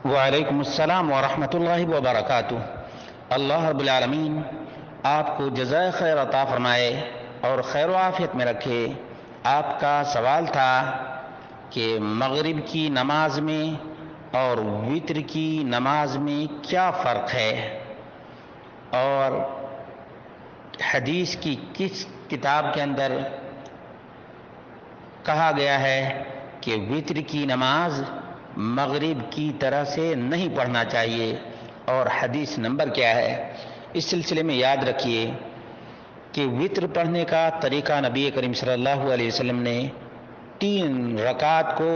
وعلیکم السلام ورحمۃ اللہ وبرکاتہ۔ اللہ رب العالمین آپ کو جزائے خیر عطا فرمائے اور خیر و عافیت میں رکھے۔ آپ کا سوال تھا کہ مغرب کی نماز میں اور وتر کی نماز میں کیا فرق ہے، اور حدیث کی کس کتاب کے اندر کہا گیا ہے کہ وتر کی نماز مغرب کی طرح سے نہیں پڑھنا چاہیے، اور حدیث نمبر کیا ہے۔ اس سلسلے میں یاد رکھیے کہ وتر پڑھنے کا طریقہ نبی کریم صلی اللہ علیہ وسلم نے 3 رکعات کو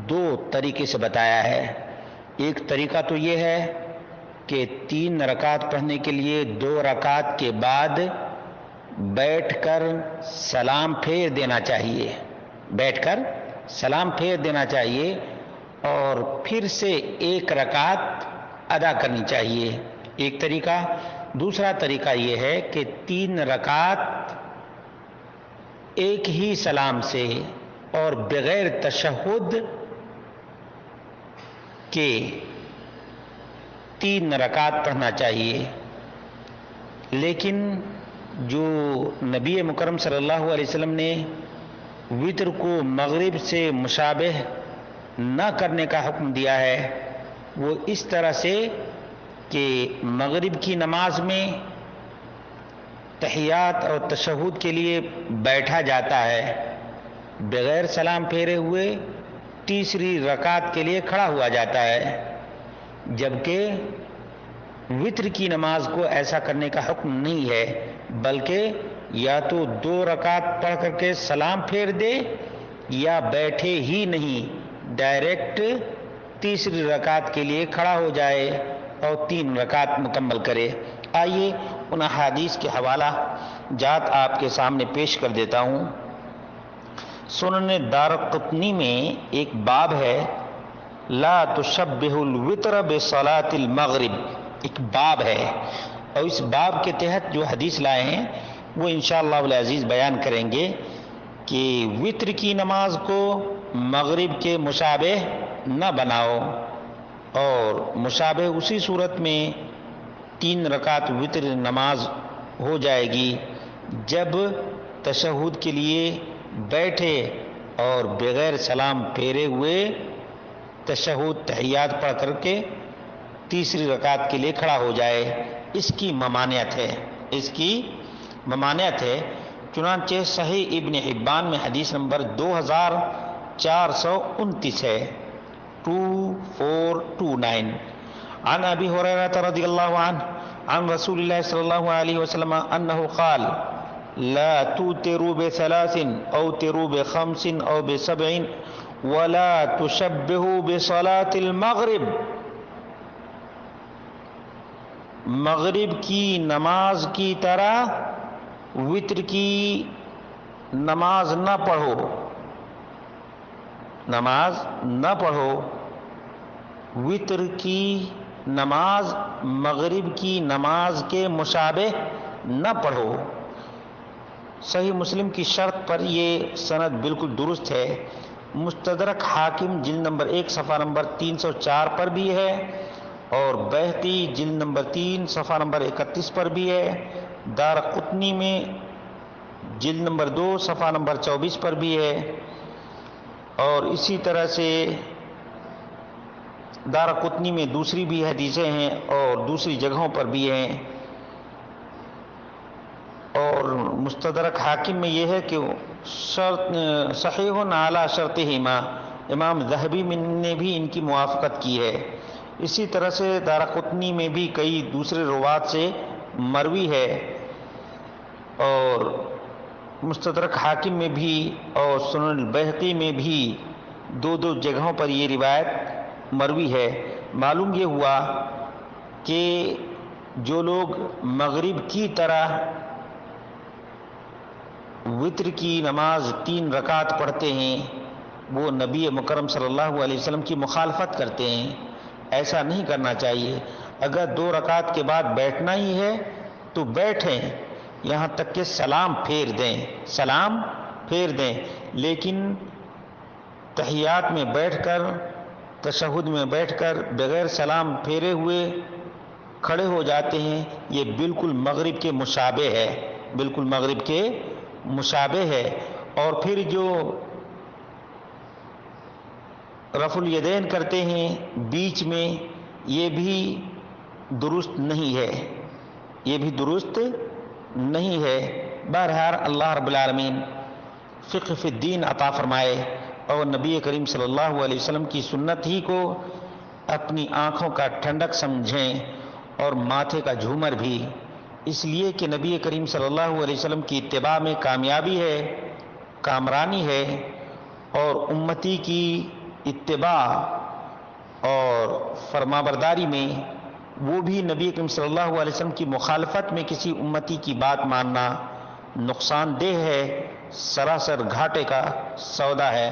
2 طریقے سے بتایا ہے۔ ایک طریقہ تو یہ ہے کہ 3 رکعات پڑھنے کے لیے 2 رکعات کے بعد بیٹھ کر سلام پھیر دینا چاہیے، بیٹھ کر سلام پھیر دینا چاہیے اور پھر سے 1 رکعت ادا کرنی چاہیے، ایک طریقہ۔ دوسرا طریقہ یہ ہے کہ 3 رکعت ایک ہی سلام سے اور بغیر تشہد کے 3 رکعت پڑھنا چاہیے۔ لیکن جو نبی مکرم صلی اللہ علیہ وسلم نے وتر کو مغرب سے مشابہ نہ کرنے کا حکم دیا ہے وہ اس طرح سے کہ مغرب کی نماز میں تحیات اور تشہد کے لیے بیٹھا جاتا ہے، بغیر سلام پھیرے ہوئے تیسری رکعت کے لیے کھڑا ہوا جاتا ہے، جبکہ وتر کی نماز کو ایسا کرنے کا حکم نہیں ہے، بلکہ یا تو 2 رکعت پڑھ کر کے سلام پھیر دے یا بیٹھے ہی نہیں، ڈائریکٹ تیسری رکعت کے لیے کھڑا ہو جائے اور 3 رکعت مکمل کرے۔ آئیے ان احادیث کے حوالہ جات آپ کے سامنے پیش کر دیتا ہوں۔ سنن دارقطنی میں ایک باب ہے، لا تشبہ الوتر بصلاۃ المغرب، ایک باب ہے، اور اس باب کے تحت جو حدیث لائے ہیں وہ انشاءاللہ العزیز بیان کریں گے کہ وتر کی نماز کو مغرب کے مشابہ نہ بناؤ، اور مشابہ اسی صورت میں 3 رکعت وتر نماز ہو جائے گی جب تشہد کے لیے بیٹھے اور بغیر سلام پھیرے ہوئے تشہد تحیات پڑھ کر کے تیسری رکعت کے لیے کھڑا ہو جائے۔ اس کی ممانعت ہے، اس کی ممانعت ہے، چنانچہ صحیح ابن حبان میں حدیث نمبر 2429 ہے، 2429، عن ابی ہریرہ رضی اللہ عنہ عن رسول اللہ صلی اللہ علیہ وسلم انہ قال لا توتروا بثلاث اوتروا بخمس او بسبع ولا تشبهوا بصلاة المغرب، مغرب کی نماز کی طرح وتر کی نماز نہ پڑھو، نماز نہ پڑھو، وتر کی نماز مغرب کی نماز کے مشابہ نہ پڑھو۔ صحیح مسلم کی شرط پر یہ سند بالکل درست ہے۔ مستدرک حاکم جلد نمبر 1 صفحہ نمبر 304 پر بھی ہے، اور بیہقی جلد نمبر 3 صفحہ نمبر 31 پر بھی ہے، دارقطنی میں جلد نمبر 2 صفحہ نمبر 24 پر بھی ہے، اور اسی طرح سے دارقطنی میں دوسری بھی حدیثیں ہیں اور دوسری جگہوں پر بھی ہیں، اور مستدرک حاکم میں یہ ہے کہ شرط صحیح علی شرطہما، امام ذہبی نے بھی ان کی موافقت کی ہے۔ اسی طرح سے دارقطنی میں بھی کئی دوسرے روات سے مروی ہے، اور مستدرک حاکم میں بھی اور سنن البیہقی میں بھی 2 جگہوں پر یہ روایت مروی ہے۔ معلوم یہ ہوا کہ جو لوگ مغرب کی طرح وتر کی نماز 3 رکعت پڑھتے ہیں وہ نبی مکرم صلی اللہ علیہ وسلم کی مخالفت کرتے ہیں، ایسا نہیں کرنا چاہیے۔ اگر 2 رکعت کے بعد بیٹھنا ہی ہے تو بیٹھیں، یہاں تک کہ سلام پھیر دیں، سلام پھیر دیں، لیکن تحیات میں بیٹھ کر تشہد میں بیٹھ کر بغیر سلام پھیرے ہوئے کھڑے ہو جاتے ہیں، یہ بالکل مغرب کے مشابہ ہے، بالکل مغرب کے مشابہ ہے۔ اور پھر جو رفع الیدین کرتے ہیں بیچ میں، یہ بھی درست نہیں ہے، یہ بھی درست نہیں ہے۔ بہرحال اللہ رب العالمین فقہ فی الدین عطا فرمائے اور نبی کریم صلی اللہ علیہ وسلم کی سنت ہی کو اپنی آنکھوں کا ٹھنڈک سمجھیں اور ماتھے کا جھومر بھی، اس لیے کہ نبی کریم صلی اللہ علیہ وسلم کی اتباع میں کامیابی ہے، کامرانی ہے، اور امتی کی اتباع اور فرمانبرداری میں وہ بھی نبی کریم صلی اللہ علیہ وسلم کی مخالفت میں کسی امتی کی بات ماننا نقصان دہ ہے، سراسر گھاٹے کا سودا ہے۔